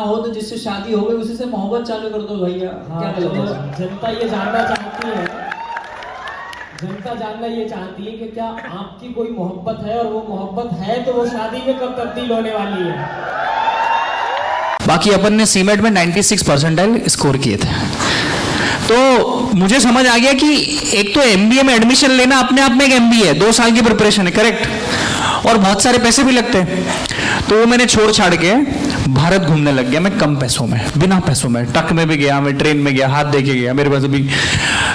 हो तो जिससे शादी हो गई उसी से मोहब्बत चालू कर दो भैया। क्या गलत है? जनता ये जानना चाहती है, जनता जानना ये चाहती है कि क्या आपकी कोई मोहब्बत है, और वो मोहब्बत है तो वो शादी में कब तब्दील होने वाली है। बाकी अपन ने सीमेट में 96 परसेंटाइल स्कोर किए थे। तो मुझे समझ आ गया कि एक तो एमबीए में एडमिशन लेना अपने आप में एक एमबीए है, 2 साल की प्रिपरेशन है, करेक्ट, और बहुत सारे पैसे भी लगते हैं। तो वो मैंने छोड़ छाड़ के भारत घूमने लग गया मैं, कम पैसों में, बिना पैसों में, ट्रक में भी गया मैं, ट्रेन में गया, हाथ दे के गया, मेरे पास अभी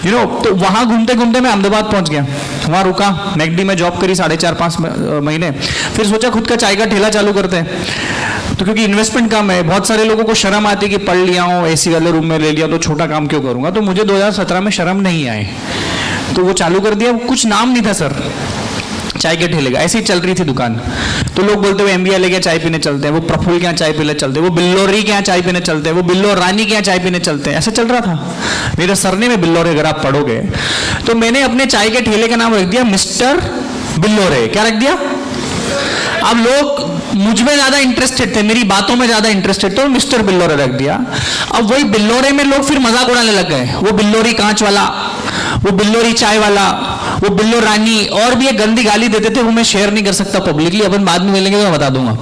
तो वहां घूमते घूमते मैं अहमदाबाद पहुंच गया, वहां रुका, मैकडी में जॉब करी 4.5-5 महीने, फिर सोचा खुद का चाय का ठेला चालू करते हैं। तो क्योंकि इन्वेस्टमेंट कम है, बहुत सारे लोगों को शर्म आती है कि पढ़ लिया हूँ, एसी वाले रूम में ले लिया तो छोटा काम क्यों करूंगा, तो मुझे 2017 में शर्म नहीं आए, तो वो चालू कर दिया। कुछ नाम नहीं था सर, चाय के ठेले का, ऐसे ही चल रही थी दुकान। तो लोग बोलते हुए एमबीए लेके चाय पीने चलते हैं, वो प्रफुल्ल के यहाँ चाय पीने चलते हैं, वो बिल्लोरी के यहाँ चाय पीने चलते हैं, वो बिल्लोर रानी के यहाँ चाय पीने चलते हैं, ऐसा चल रहा था। मेरा सरनेम में बिल्लोरे, अगर आप पढ़ोगे तो मैंने अपने चाय के ठेले का नाम रख दिया मिस्टर बिल्लोरे। क्या रख दिया? अब लोग मुझ में ज्यादा इंटरेस्टेड थे, मेरी बातों में ज्यादा इंटरेस्टेड थे, तो मिस्टर बिल्लोरे रख दिया। अब वही बिल्लोरे में लोग फिर मजाक उड़ाने लग गए, वो बिल्लोरी कांच वाला, वो बिल्लोरी चाय वाला, वो बिल्लो रानी, और भी एक गंदी गाली देते थे, वो मैं शेयर नहीं कर सकता पब्लिकली, अपन बाद में मिलेंगे तो मैं बता दूंगा।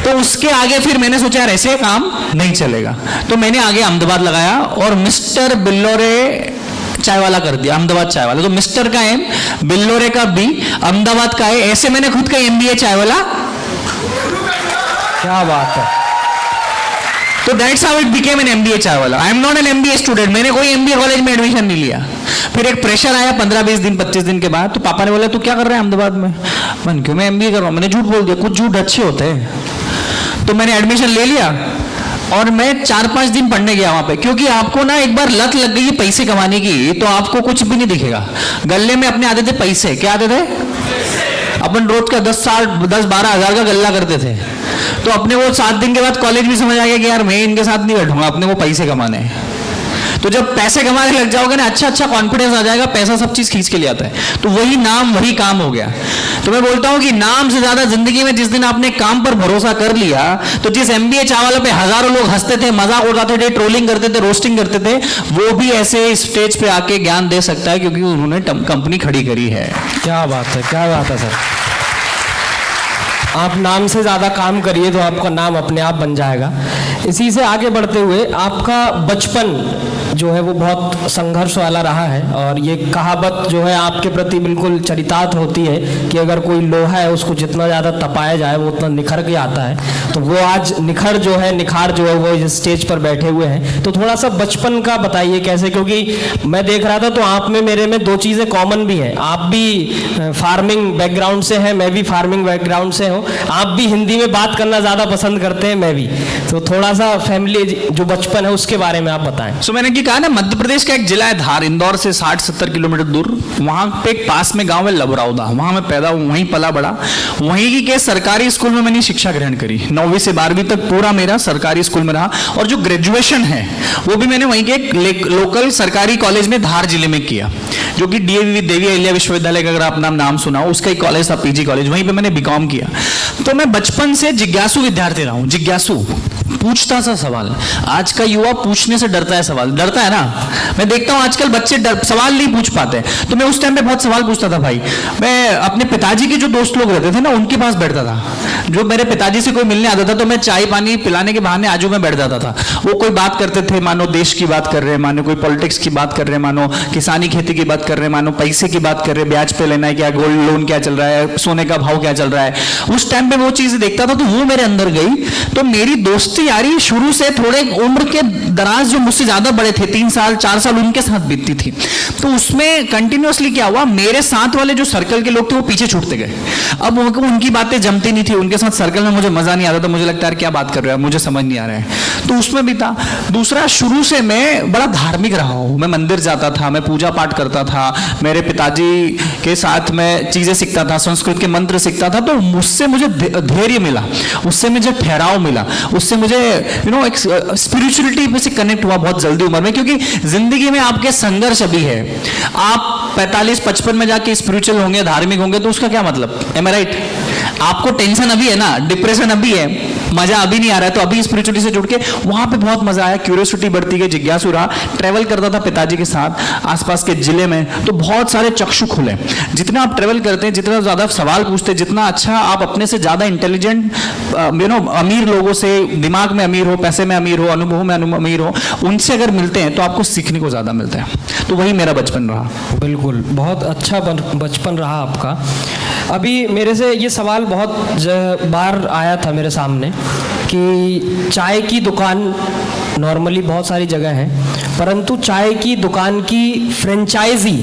तो उसके आगे फिर मैंने सोचा यार ऐसे काम नहीं चलेगा, तो मैंने आगे अहमदाबाद लगाया और मिस्टर बिल्लोरे चाय वाला कर दिया, अहमदाबाद चाय वाला। तो मिस्टर का एम, बिल्लोरे का बी, अहमदाबाद का है, ऐसे मैंने खुद का एमबीए चाय वाला। क्या बात है। तो that's how it became an MBA चाय वाला। I am not an MBA student, मैंने कोई एमबीए कॉलेज में एडमिशन नहीं लिया। फिर एक प्रेशर आया 15-20 दिन 25 दिन के बाद, तो पापा ने बोला तू क्या कर रहा है अहमदाबाद में? मन क्यों, मैं एमबीए कर रहा हूँ। मैंने झूठ बोल दिया, कुछ झूठ अच्छे होते हैं। तो मैंने एडमिशन ले लिया और मैं 4-5 दिन पढ़ने गया वहां पे, क्योंकि आपको ना एक बार लत लग गई पैसे कमाने की तो आपको कुछ भी नहीं दिखेगा। गले में अपने आते थे पैसे, क्या आते थे? अपन रोज का 10-12 हजार का गल्ला करते थे। तो अपने वो 7 दिन के बाद कॉलेज भी समझ आ गया कि यार मैं इनके साथ नहीं बैठूंगा, अपने वो पैसे कमाने हैं। तो जब पैसे कमाने लग जाओगे ना, अच्छा कॉन्फिडेंस आ जाएगा, पैसा सब चीज खींच के ले आता है। तो वही नाम वही काम हो गया। तो मैं बोलता हूं कि नाम से ज्यादा जिंदगी में जिस दिन आपने काम पर भरोसा कर लिया, तो जिस एमबीए चावला पे हजारों लोग हंसते थे, मजाक उड़ाते थे, ट्रोलिंग करते थे, रोस्टिंग करते थे, वो भी ऐसे स्टेज पे आके ज्ञान दे सकता है, क्योंकि उन्होंने कंपनी खड़ी करी है। क्या बात है, क्या बात है सर। आप नाम से ज़्यादा काम करिए तो आपका नाम अपने आप बन जाएगा। इसी से आगे बढ़ते हुए आपका बचपन जो है वो बहुत संघर्ष वाला रहा है, और ये कहावत जो है आपके प्रति बिल्कुल चरितार्थ होती है कि अगर कोई लोहा है उसको जितना ज़्यादा तपाया जाए वो उतना निखर के आता है। तो वो आज निखार जो है वो इस स्टेज पर बैठे हुए हैं। तो थोड़ा सा बचपन का बताइए कैसे, क्योंकि मैं देख रहा था तो आप में मेरे में 2 चीज़ें कॉमन भी हैं। आप भी फार्मिंग बैकग्राउंड से हैं, मैं भी फार्मिंग बैकग्राउंड से हूँ। आप भी हिंदी में बात करना ज़्यादा पसंद करते हैं, मैं भी। तो थोड़ा सा फैमिली जो बचपन है उसके बारे में आप बताएं। सो मैंने कहा ना, मध्य प्रदेश का एक जिला है धार, इंदौर से 60-70 किलोमीटर दूर। वहां पे एक पास में गांव है लबरौदा, वहां मैं पैदा हूं, वहीं पला बड़ा, वहीं के सरकारी स्कूल में मैंने शिक्षा ग्रहण करी। 9वीं से 12वीं तक पूरा मेरा सरकारी स्कूल में रहा, और जो ग्रेजुएशन है वो भी मैंने वहीं के एक लोकल सरकारी कॉलेज में धार जिले में किया, जो कि डीएवी देवी अहिल्या विश्वविद्यालय का अगर आप नाम सुना हो, उसका ही कॉलेज था, पीजी कॉलेज, वहीं पे मैंने बीकॉम किया। तो मैं बचपन से जिज्ञासु विद्यार्थी रहा हूं, जिज्ञासु, पूछता सा सवाल। आज का युवा पूछने से डरता है, सवाल डरता है ना। मैं देखता हूं आजकल बच्चे सवाल नहीं पूछ पाते। तो मैं उस टाइम पे बहुत सवाल पूछता था भाई। मैं अपने पिताजी के जो दोस्त लोग रहते थे ना, उनके पास बैठता था। जो मेरे पिताजी से कोई मिलने आता था तो मैं चाय पानी पिलाने के बहाने आजू में बैठ जाता था। वो कोई बात करते थे, मानो देश की बात कर रहे हैं, मानो कोई पॉलिटिक्स की बात कर रहे हैं, मानो किसानी खेती की बात कर रहे हैं, मानो पैसे की बात कर रहे हैं, ब्याज पे लेना है क्या, गोल्ड लोन क्या चल रहा है, सोने का भाव क्या चल रहा है। उस टाइम पे वो चीजें देखता था तो वो मेरे अंदर गई। तो मेरी दोस्ती यारी शुरू से थोड़े उम्र के दराज जो मुझसे ज्यादा बड़े थे, 3 साल 4 साल, उनके साथ बीतती थी। तो उसमें कंटिन्यूअसली क्या हुआ, मेरे साथ वाले जो सर्कल के लोग थे वो पीछे छूटते गए। अब उनकी बातें जमती नहीं थी, उनके साथ सर्कल में मुझे मजा नहीं आता था, मुझे लगता है क्या बात कर रहे हो, मुझे समझ नहीं आ रहा है। तो उसमें भी था। दूसरा, शुरू से मैं बड़ा धार्मिक रहा हूं, मैं मंदिर जाता था, मैं पूजा पाठ करता था, मेरे पिताजी के साथ मैं चीजें सीखता था, संस्कृत के मंत्र सीखता था। तो मुझसे मुझे धैर्य मिला, उससे मुझे ठहराव मिला, उससे मुझे एक स्पिरिचुअलिटी पे से कनेक्ट हुआ बहुत जल्दी उम्र में। क्योंकि जिंदगी में आपके संघर्ष अभी है, आप 45-55 में जाके स्पिरिचुअल होंगे, धार्मिक होंगे, तो उसका क्या मतलब, एम आई राइट? आपको टेंशन अभी है ना, डिप्रेशन अभी है, मजा अभी नहीं आ रहा है, तो अभी स्पिरिचुअलिटी से जुड़ के वहां पे बहुत मजा आया, क्यूरियोसिटी बढ़ती गई, जिज्ञासु रहा, ट्रेवल करता था पिताजी के साथ आसपास के जिले में, तो बहुत सारे चक्षु खुले। जितना आप ट्रेवल करते हैं, जितना ज्यादा सवाल पूछते हैं, जितना अच्छा आप अपने से ज्यादा इंटेलिजेंट अमीर लोगों से, दिमाग में अमीर हो, पैसे में अमीर हो, अनुभव में अमीर हो, उनसे अगर मिलते हैं तो आपको सीखने को ज्यादा मिलता है। तो वही मेरा बचपन रहा। बिल्कुल, बहुत अच्छा बचपन रहा आपका। अभी मेरे से ये सवाल बहुत बार आया था मेरे सामने कि चाय की दुकान नॉर्मली बहुत सारी जगह है, परंतु चाय की दुकान की फ्रेंचाइजी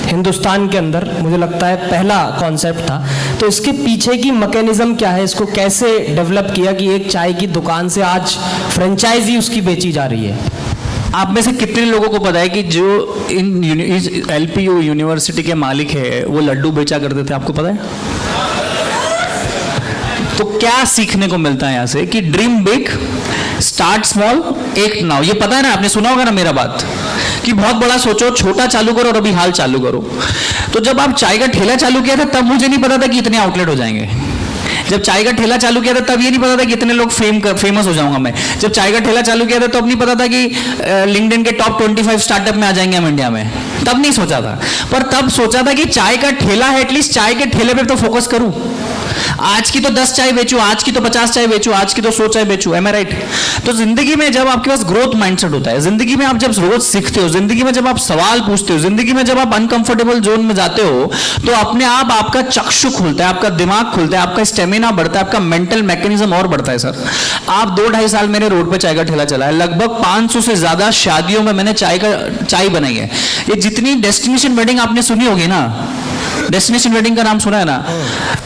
हिंदुस्तान के अंदर मुझे लगता है पहला कॉन्सेप्ट था। तो इसके पीछे की मैकेनिज्म क्या है, इसको कैसे डेवलप किया कि एक चाय की दुकान से आज फ्रेंचाइजी उसकी बेची जा रही है? आप में से कितने लोगों को पता है कि जो इस LPU यूनिवर्सिटी के मालिक है वो लड्डू बेचा करते थे? आपको पता है? तो क्या सीखने को मिलता है यहाँ से कि dream big, start small, act now. ये पता है ना, आपने सुना होगा ना मेरा बात कि बहुत बड़ा सोचो, छोटा चालू करो और अभी हाल चालू करो। तो जब आप चाय का ठेला चालू किया था तब मुझे नहीं पता था कि इतने आउटलेट हो जाएंगे। जब चाय का ठेला चालू किया था तब ये नहीं पता था कि इतने लोग फेमस हो जाऊंगा मैं। जब चाय का ठेला चालू किया था तब नहीं पता था कि लिंक्डइन के टॉप 25 स्टार्टअप में आ जाएंगे हम इंडिया में। तब नहीं सोचा था, पर तब सोचा था कि चाय का ठेला है, एटलीस्ट चाय के ठेले पे तो फोकस करूं। आज की तो 10 चाय बेचूं, आज की तो 50 चाय बेचूं, आज की तो 100 चाय बेचूं। एम आई राइट? तो जिंदगी में जब आपके पास ग्रोथ माइंडसेट होता है, जिंदगी में आप जब रोज सीखते हो, जिंदगी में जब आप सवाल पूछते हो, जिंदगी में जब आप अनकंफर्टेबल जोन में जाते हो, तो अपने आप आपका चक्षु खुलता है, आपका दिमाग खुलता है, आपका स्टेमिना बढ़ता है, आपका मेंटल मैकेनिज्म और बढ़ता है। सर, आप 2-2.5 साल मैंने रोड पे चाय का ठेला चलाया, लगभग 500 से ज्यादा शादियों में मैंने चाय बनाई है। ये जितनी डेस्टिनेशन वेडिंग आपने सुनी होगी ना, डेस्टिनेशन वेडिंग का नाम सुना है ना,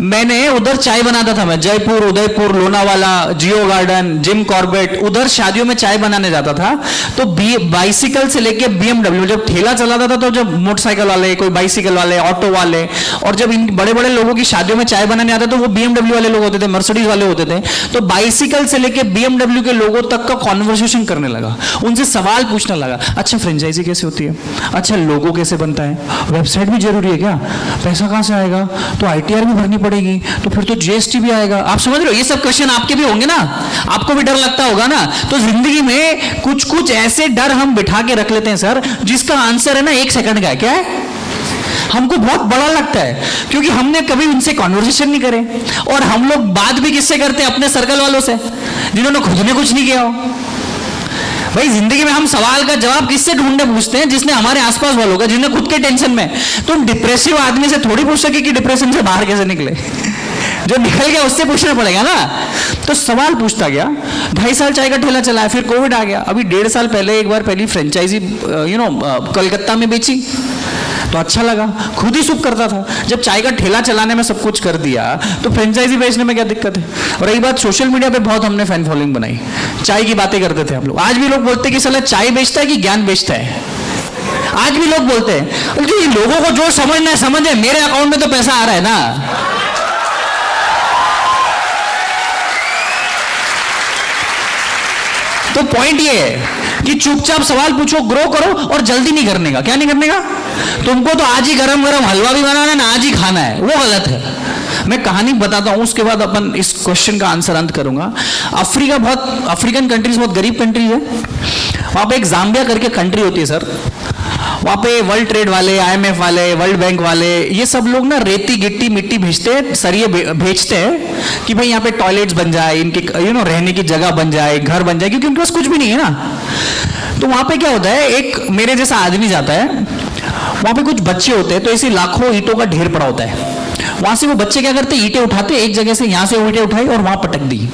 मैंने उधर चाय बनाता था। मैं जयपुर, उदयपुर, लोनावाला, जियो गार्डन, जिम कॉर्बेट, उधर शादियों में चाय बनाने जाता था। तो बाइसिकल से लेके BMW, जब ठेला चलाता था तो जब मोटरसाइकिल वाले, कोई बाइसिकल वाले, ऑटो वाले, और जब इन बड़े बड़े लोगों की शादियों में चाय बनाने आते तो वो BMW वाले लोग होते थे, मर्सिडीज वाले होते थे। तो बाइसिकल से लेके BMW के लोगों तक का कॉन्वर्सेशन करने लगा, उनसे सवाल पूछने लगा। अच्छा, फ्रेंचाइजी कैसे होती है? अच्छा, लोगो कैसे बनता है? वेबसाइट भी जरूरी है क्या? पैसा कहां से आएगा? तो ITR भी भरनी पड़ेगी, तो फिर तो GST भी आएगा। आप समझ रहे हो? ये सब क्वेश्चन आपके भी होंगे ना, आपको भी डर लगता होगा ना। तो जिंदगी में कुछ कुछ ऐसे डर हम बिठा के रख लेते हैं सर, जिसका आंसर है ना 1 सेकंड का है। क्या है? हमको बहुत बड़ा लगता है क्योंकि हमने कभी उनसे कॉन्वर्सेशन नहीं करे, और हम लोग बात भी किससे करते हैं? अपने सर्कल वालों से, जिन्होंने खुद ने कुछ नहीं किया हो। भाई, जिंदगी में हम सवाल का जवाब किससे ढूंढने पूछते हैं? जिसने हमारे आसपास वालों का, जिन्हें खुद के टेंशन में। तुम डिप्रेसिव आदमी से थोड़ी पूछ सके कि डिप्रेशन से बाहर कैसे निकले। जो निकल गया उससे पूछना पड़ेगा ना। तो सवाल पूछता गया, 2.5 साल चाय का ठेला चलाया, फिर कोविड आ गया। अभी 1.5 साल पहले एक बार पहली फ्रेंचाइजी कलकत्ता में बेची, तो अच्छा लगा, खुद ही सुख करता था। जब चाय का ठेला चलाने में सब कुछ कर दिया तो फ्रेंचाइजी बेचने में क्या दिक्कत है? और रही बात, सोशल मीडिया पे बहुत हमने फैन फॉलोइंग बनाई, चाय की बातें करते थे हम लोग। आज भी लोग बोलते हैं कि साला चाय बेचता है कि ज्ञान बेचता है। आज भी लोग बोलते हैं, लोगों को जो समझना है समझे, मेरे अकाउंट में तो पैसा आ रहा है ना। तो पॉइंट ये है कि चुपचाप सवाल पूछो, ग्रो करो, और जल्दी नहीं करने का। क्या नहीं करने का? तुमको तो आज ही गरम गरम हलवा भी बनाना है ना, आज ही खाना है, वो गलत है। मैं कहानी बताता हूं, उसके बाद अपन इस क्वेश्चन का आंसर अंत करूंगा। अफ्रीकन कंट्रीज बहुत गरीब कंट्री है। वहां पे एक जाम्बिया करके कंट्री होती है सर। वहां पे वर्ल्ड ट्रेड वाले, IMF वाले, वर्ल्ड बैंक वाले, ये सब लोग ना रेती गिट्टी मिट्टी भेजते हैं, सरिये भेजते हैं कि भाई यहाँ पे टॉयलेट्स बन जाए, इनके रहने की जगह बन जाए, घर बन जाए, क्योंकि उनके पास कुछ भी नहीं है ना। तो वहां पे क्या होता है, एक मेरे जैसा आदमी जाता है, वहां पे कुछ बच्चे होते हैं, तो ऐसे लाखों ईंटों का ढेर पड़ा होता है। वहां से वो बच्चे क्या करते, ईंटें उठाते, एक जगह से, यहां से ईंटें उठाई और वहां पटक दी,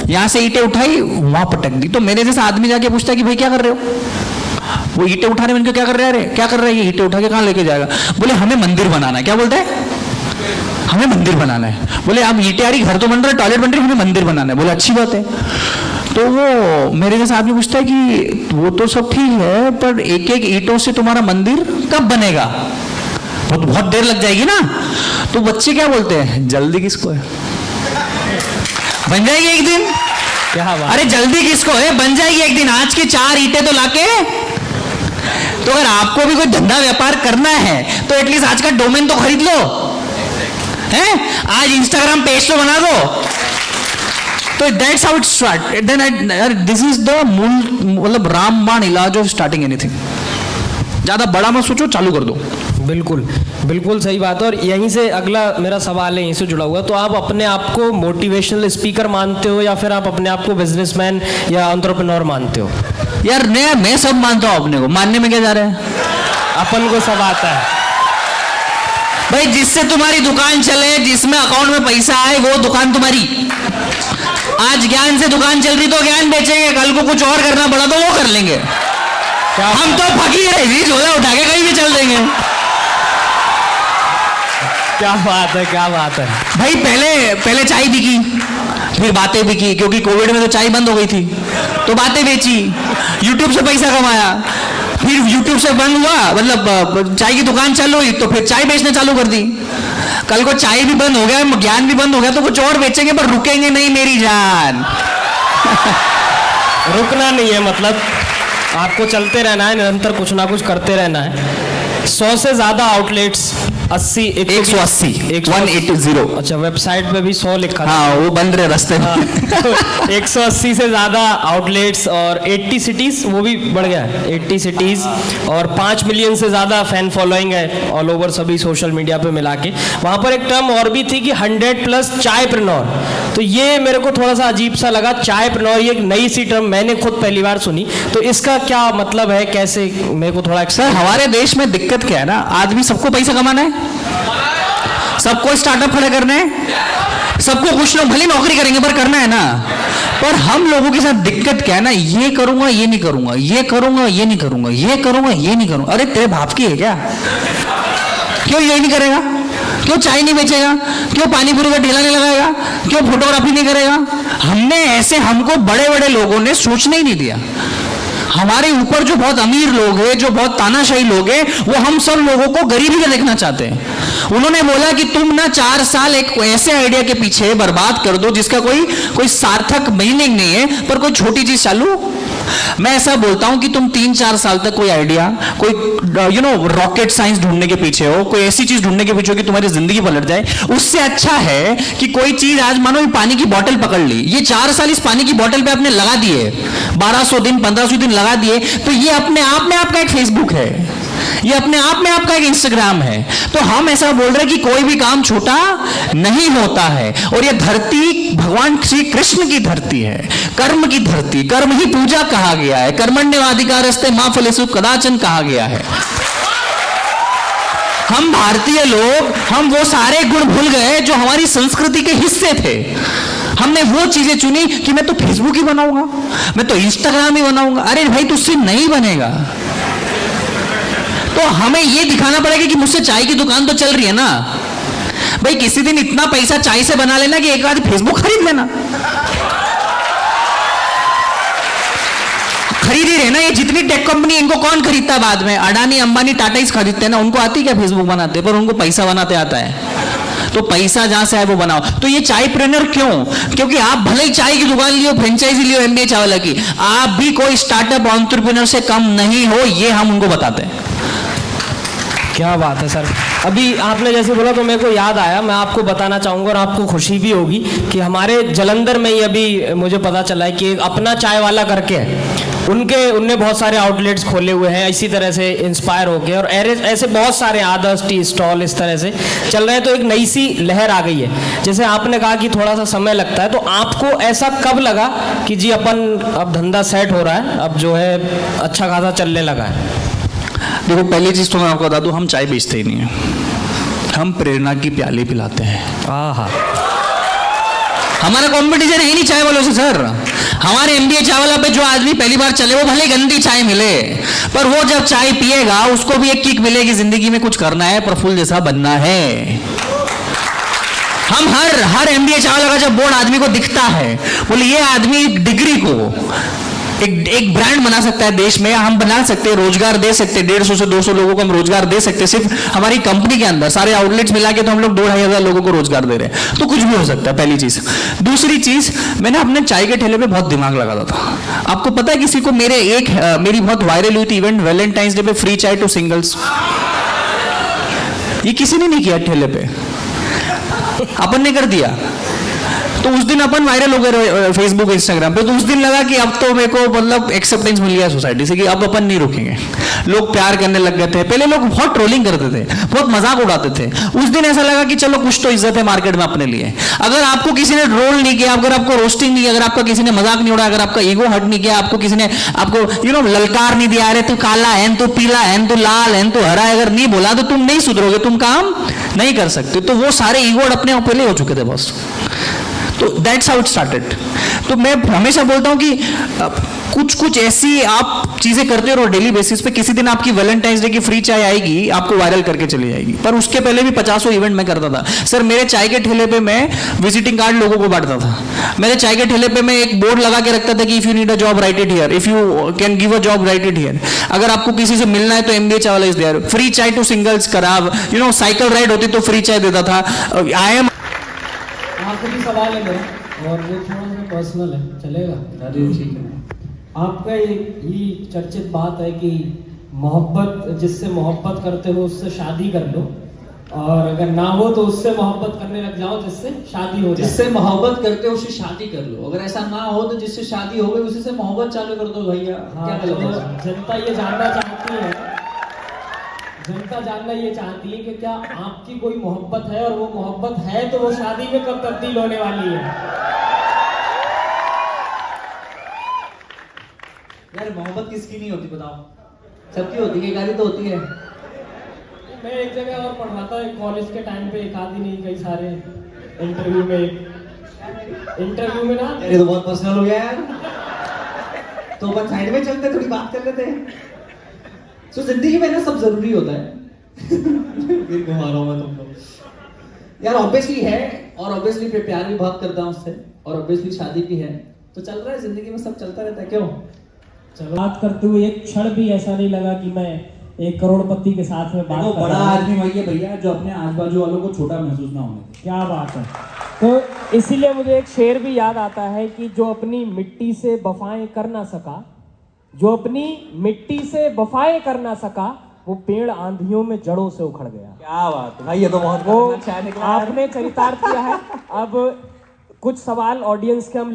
यहां से ईंटें उठाई वहां पटक दी। तो मेरे जैसा आदमी जाके पूछता है कि भाई क्या कर रहे हो? वो ईंटें उठाने में क्या कर रहे हैं? क्या कर रहे हैं? ये ईंटें उठा के कहां लेके जाएगा? बोले हमें मंदिर बनाना है। क्या बोलता है? हमें मंदिर बनाना है। बोले आप ईंटें आ रही, घर तो बन रहा है, टॉयलेट बन रही है, हमें मंदिर बनाना है। बोले अच्छी बात है। तो वो मेरे जैसा आदमी पूछता है कि वो तो सब ठीक है, पर एक एक ईंटों से तुम्हारा मंदिर कब बनेगा? वो तो बहुत देर लग जाएगी ना। तो बच्चे क्या बोलते हैं, जल्दी किसको है, बन जाएगी एक दिन। क्या बात? अरे जल्दी किसको है, बन जाएगी एक दिन। आज की 4 ईंटें तो लाके, तो अगर आपको भी कोई धंधा व्यापार करना है तो एटलीस्ट आज का डोमेन तो खरीद लो, है? आज इंस्टाग्राम पेज तो बना दो, तो that's how it start. Then this is the मूल, मतलब रामबाण इलाज ऑफ स्टार्टिंग एनीथिंग। ज्यादा बड़ा मत सोचो, चालू कर दो। बिल्कुल बिल्कुल सही बात है। और यहीं से अगला मेरा सवाल है, यहीं से जुड़ा हुआ। तो आप अपने आप को मोटिवेशनल स्पीकर मानते हो या फिर आप अपने आप को बिजनेसमैन या एंटरप्रेन्योर मानते हो? यार मैं सब मानता हूं अपने को, मानने में क्या जा रहा है? अपन को सब आता है भाई। जिससे तुम्हारी दुकान चले, जिसमें अकाउंट में पैसा आए, वो दुकान तुम्हारी। आज ज्ञान से दुकान चल रही तो ज्ञान बेचेंगे, कल को कुछ और करना पड़ा तो वो कर लेंगे। हम तो फकीर है जी, झोला उठा के कहीं भी चल देंगे। क्या बात है, क्या बात है भाई। पहले चाय बिकी, फिर बातें बिकी, क्योंकि कोविड में तो चाय बंद हो गई थी, तो बातें बेची, यूट्यूब से पैसा कमाया, फिर यूट्यूब से बंद हुआ, मतलब चाय की दुकान चालू हुई तो फिर चाय बेचना चालू कर दी। कल को चाय भी बंद हो गया, ज्ञान भी बंद हो गया, तो कुछ और बेचेंगे, पर रुकेंगे नहीं मेरी जान। रुकना नहीं है, मतलब आपको चलते रहना है, निरंतर कुछ ना कुछ करते रहना है। 100 से ज्यादा आउटलेट्स, 80 180 180। अच्छा, वेबसाइट पे भी 100 लिखा था। हाँ, वो बंद रहे रास्ते में। 180 से ज्यादा आउटलेट्स और 80 सिटीज, वो भी बढ़ गया है, 80 सिटीज, और 5 मिलियन से ज्यादा फैन फॉलोइंग है ऑल ओवर सभी सोशल मीडिया पे मिला के। वहां पर एक टर्म और भी थी कि 100+ चायप्रेन्योर। तो ये मेरे को थोड़ा सा अजीब सा लगा, चायप्रेन्योर, ये एक नई सी टर्म मैंने खुद पहली बार सुनी। तो इसका क्या मतलब है, कैसे, मेरे को थोड़ा सर, हमारे देश में दिक्कत क्या है ना, आदमी सबको पैसा कमाना है, सबको स्टार्टअप खड़े करना है, सबको कुछ लोग भले नौकरी करेंगे पर करना है ना। पर हम लोगों के साथ दिक्कत क्या है ना, ये करूंगा ये नहीं करूंगा, ये करूंगा ये नहीं करूंगा, ये करूंगा ये नहीं करूंगा। अरे तेरे बाप की है क्या? क्यों ये नहीं करेगा? क्यों चाय नहीं बेचेगा? क्यों पानी पूरी का ठेला नहीं लगाएगा? क्यों फोटोग्राफी नहीं करेगा? हमने ऐसे, हमको बड़े बड़े लोगों ने सोचने ही नहीं दिया। हमारे ऊपर जो बहुत अमीर लोग हैं, जो बहुत तानाशाही लोग हैं, वो हम सब लोगों को गरीबी में देखना चाहते हैं। उन्होंने बोला कि तुम ना 4 साल एक ऐसे आइडिया के पीछे बर्बाद कर दो जिसका कोई सार्थक मीनिंग नहीं है, पर कोई छोटी चीज चालू। मैं ऐसा बोलता हूं कि तुम 3-4 साल तक कोई आइडिया, कोई रॉकेट साइंस ढूंढने के पीछे हो, कोई ऐसी चीज ढूंढने के पीछे हो कि तुम्हारी जिंदगी पलट जाए, उससे अच्छा है कि कोई चीज, आज मानो पानी की बोतल पकड़ ली, ये 4 साल इस पानी की बोतल पे आपने लगा दिए, 1200 दिन 1500 दिन लगा दिए, तो ये अपने आप में आपका एक फेसबुक है, ये अपने आप में आपका एक इंस्टाग्राम है। तो हम ऐसा बोल रहे हैं कि कोई भी काम छोटा नहीं होता है, और ये धरती भगवान श्री कृष्ण की धरती है, कर्म की धरती, कर्म ही पूजा कहा गया है, कर्मण्येवाधिकारस्ते मा फलेषु कदाचन कहा गया है। हम भारतीय लोग, हम वो सारे गुण भूल गए जो हमारी संस्कृति के हिस्से थे। हमने वो चीजें चुनी कि मैं तो फेसबुक ही बनाऊंगा, मैं तो इंस्टाग्राम ही बनाऊंगा। अरे भाई, तुझसे नहीं बनेगा। तो हमें ये दिखाना पड़ेगा कि मुझसे चाय की दुकान तो चल रही है ना भाई, किसी दिन इतना पैसा चाय से बना लेना कि एक आध फेसबुक खरीद लेना। खरीद ही रहे ना, ये जितनी टेक कंपनी, इनको कौन खरीदता है बाद में? अडानी अंबानी टाटा ही खरीदते हैं ना, उनको आती क्या फेसबुक बनाते, पर उनको पैसा बनाते आता है। तो पैसा जहां से है वो बनाओ। तो ये चायप्रेन्योर क्यों? क्योंकि आप भले ही चाय की दुकान लियो, फ्रेंचाइजी लियो एमबीए चावला की, आप भी कोई स्टार्टअप एंटरप्रेन्योर से कम नहीं हो, ये हम उनको बताते हैं। क्या बात है सर। अभी आपने जैसे बोला तो मेरे को याद आया, मैं आपको बताना चाहूँगा और आपको खुशी भी होगी कि हमारे जलंधर में ही अभी मुझे पता चला है कि एक अपना चाय वाला करके उनने बहुत सारे आउटलेट्स खोले हुए हैं, इसी तरह से इंस्पायर होके, और ऐसे बहुत सारे आदर्श टी स्टॉल इस तरह से चल रहे हैं। तो एक नई सी लहर आ गई है। जैसे आपने कहा कि थोड़ा सा समय लगता है, तो आपको ऐसा कब लगा कि जी अपन अब धंधा सेट हो रहा है, अब जो है अच्छा खासा चलने लगा है? देखो, पहली चीज तो मैं आपको बता दूं, हम चाय बेचते ही नहीं है, हम प्रेरणा की प्याली पिलाते हैं। आहा, हमारा कंपटीशन है ही नहीं चाय वालों से सर। हमारे एमबीए चाय वाला पे जो आदमी पहली बार चले, वो भले गंदी चाय मिले, पर वो जब चाय पिएगा उसको भी एक किक मिलेगी, जिंदगी में कुछ करना है, प्रफुल्ल जैसा बनना है। हम हर एमबीए चाय वाला का जब बोर्ड आदमी को दिखता है, बोले ये आदमी डिग्री को एक ब्रांड बना सकता है देश में, हम बना सकते हैं, रोजगार दे सकते हैं, 150 से 200 लोगों को हम रोजगार दे सकते हैं, सिर्फ हमारी कंपनी के अंदर सारे आउटलेट्स मिला के तो हम लोग 2-2,500 लोगों को रोजगार दे रहे हैं। तो कुछ भी हो सकता है, पहली चीज। दूसरी चीज, मैंने अपने चाय के ठेले पे बहुत दिमाग लगाता था। आपको पता है, किसी को मेरी बहुत वायरल हुई थी इवेंट, वैलेंटाइंस डे पे फ्री चाय टू सिंगल्स। ये किसी ने नहीं किया ठेले पे, अपन ने कर दिया। तो उस दिन अपन वायरल हो गए फेसबुक इंस्टाग्राम पे, तो उस दिन लगा कि अब तो मेरे को मतलब एक्सेप्टेंस मिल गया सोसाइटी से कि अब अपन नहीं रुकेंगे। लोग प्यार करने लग गए थे। पहले लोग बहुत ट्रोलिंग करते थे, बहुत मजाक उड़ाते थे। उस दिन ऐसा लगा कि चलो कुछ तो इज्जत है मार्केट में अपने लिए। अगर आपको किसी ने ट्रोल नहीं किया, अगर आपको रोस्टिंग नहीं, अगर आपका किसी ने मजाक नहीं उड़ाया, अगर आपका ईगो हर्ट नहीं किया, आपको किसी ने आपको ललकार नहीं दिया, अरे तू काला है, तू पीला है, तू लाल है, तू हरा है, अगर नहीं बोला तो तुम नहीं सुधरोगे, तुम काम नहीं कर सकते। तो वो सारे ईगो अपने आप पहले हो चुके थे बॉस। तो दैट्स हाउ इट स्टार्टेड। तो मैं हमेशा बोलता हूं कि कुछ कुछ ऐसी आप चीजें करते रहो डेली बेसिस पे। किसी दिन आपकी वैलेंटाइंस डे की फ्री चाय आएगी, आपको वायरल करके चली जाएगी। पर उसके पहले भी 50 इवेंट मैं करता था सर। मेरे चाय के ठेले पे मैं विजिटिंग कार्ड लोगों को बांटता था। मेरे चाय के ठेले पे मैं एक बोर्ड लगा के रखता था कि if you need a job write it here, if you can give a job write it here. अगर आपको किसी से मिलना है तो MBA Chawla is there, free chai to singles कराव, साइकिल राइड होती तो फ्री चाय देता था। आई एम आखिरी सवाल है मेरा, और वो थोड़ा सा पर्सनल है, चलेगा? अरे ठीक है। आपका ये चर्चित बात है कि मोहब्बत, जिससे मोहब्बत करते हो उससे शादी कर लो, और अगर ना हो तो उससे मोहब्बत करने लग जाओ जिससे शादी हो जाए। जिससे मोहब्बत करते हो उससे शादी कर लो, अगर ऐसा ना हो तो जिससे शादी हो गई उसी से मोहब्बत चालू कर दो भैया। क्या तो गलत है? जनता ये जानना चाहती है, जनता जानना ये चाहती है कि क्या आपकी कोई मोहब्बत है, और वो मोहब्बत है तो वो शादी में कब तब्दील होने वाली है? यार मोहब्बत किसकी नहीं होती बताओ? सबकी होती है, गाली तो होती है। मैं एक जगह और पढ़ रहा था, कॉलेज के टाइम पे, एक आदि नहीं कई सारे इंटरव्यू में ना, ये तो बहुत पर्सनल हो गया यार। तो अपन साइड में चलते, थोड़ी बात कर लेते हैं। तो जिंदगी में ना सब जरूरी होता है। फिर घुमा रहा हूं मैं तुमको यार। ऑब्वियसली है, और ऑब्वियसली प्यार भी बहुत करता हूं उससे, और ऑब्वियसली शादी भी है। तो चल रहा है जिंदगी में, सब चलता रहता है। क्यों? चलो, बात करते हुए एक क्षण भी ऐसा नहीं लगा कि मैं एक करोड़पति के साथ में बात कर बड़ा रहा हूं। आदमी वही है भैया जो अपने आजू बाजू वालों को छोटा महसूस ना होने। क्या बात है। तो इसीलिए मुझे एक शेर भी याद आता है कि जो अपनी मिट्टी से वफाएं कर ना सका, जो अपनी मिट्टी से वफाएं कर ना सका, वो पेड़ आंधियों में जड़ों से उखड़ गया। क्या बात है भाई, ये तो बहुत वो अच्छा निकला यार। आपने चरितार्थ किया है। अब कुछ सवाल ऑडियंस के हम ले